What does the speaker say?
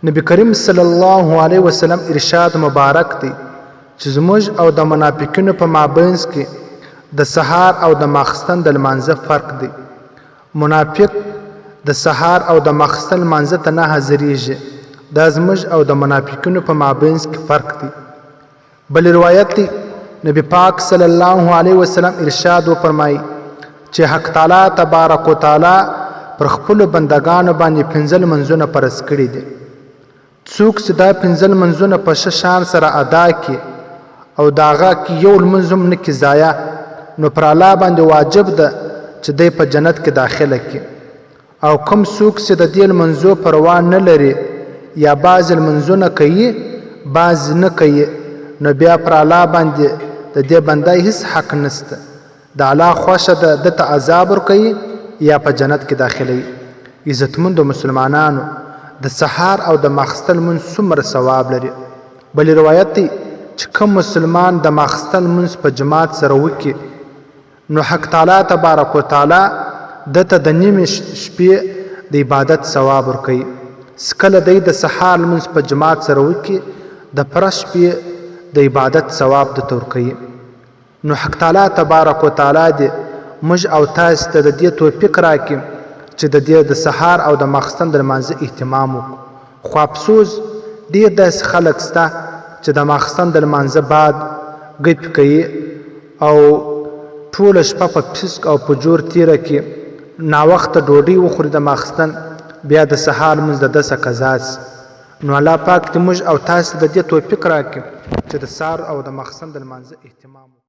نبی کریم صلی الله علیه وسلم ارشاد مبارک دی چې زموږ او د منافقینو په مابینځ کې د سهار او د ماخستن د لمانځه فرق دی. منافق د سهار او د ماخستن لمانځه ته نه حاضریږي. دا زموږ او د منافقینو په مابینځ کې فرق دی. بل روایت دی نبی پاک صلی الله علیه وسلم ارشاد وفرمایي چې حق تعالی تبارک وتعالی پر خپلو بندګانو باندې 5 لمونځونه فرض کړي دي. څوک چې دا 5 لمونځونه په ښه شان سره ادا کړي او د هغه کې یو لمونځ هم نه کړي ضایع، نو پر الله باندې واجب ده چې دی په جنت کې داخله کړي. او کوم څوک چې د دې لمونځو پروا نه لري یا بعض لمونځونه کوي بعض نه کوي، نو بیا پر الله باندې د دې بندی هیڅ حق نشته. د الله خوښه ده دته عذاب ورکوي یا په جنت کې داخلوي. عزتمندو مسلمانانو، د سهار او د ماخستن لمونځ څومره ثواب لري. بل روایت دی چې کوم مسلمان د ماخستن لمونځ په جماعت سره وکړي نو حق تعالی تبارک وتعالی دته د نیمې شپې د عبادت ثواب ورکوي. کله دی د سهار لمونځ په جماعت سره وکړي د پوره شپې د عبادت ثواب درته ورکوي. نو حق تعالی تبارک وتعالی دې موږ او تاسو ته د دې توفیق راکړي چې د دې د سهار او د ماخستن د لمانځه اهتمام وکړو. خو افسوس ډېر داسې خلک شته چې د ماخستن د لمانځه بعد ګپ کوي او ټوله شپه په فسق او په جور تیره کړي، ناوخته ډوډۍ وخوري د ماخستن، بیا د سهار لمونځ د ده څه قضا سي. نو الله پاک دې موږ او تاسو د دې توفیق راکړي چې د سهار او د ماخستن د لمانځه اهتمام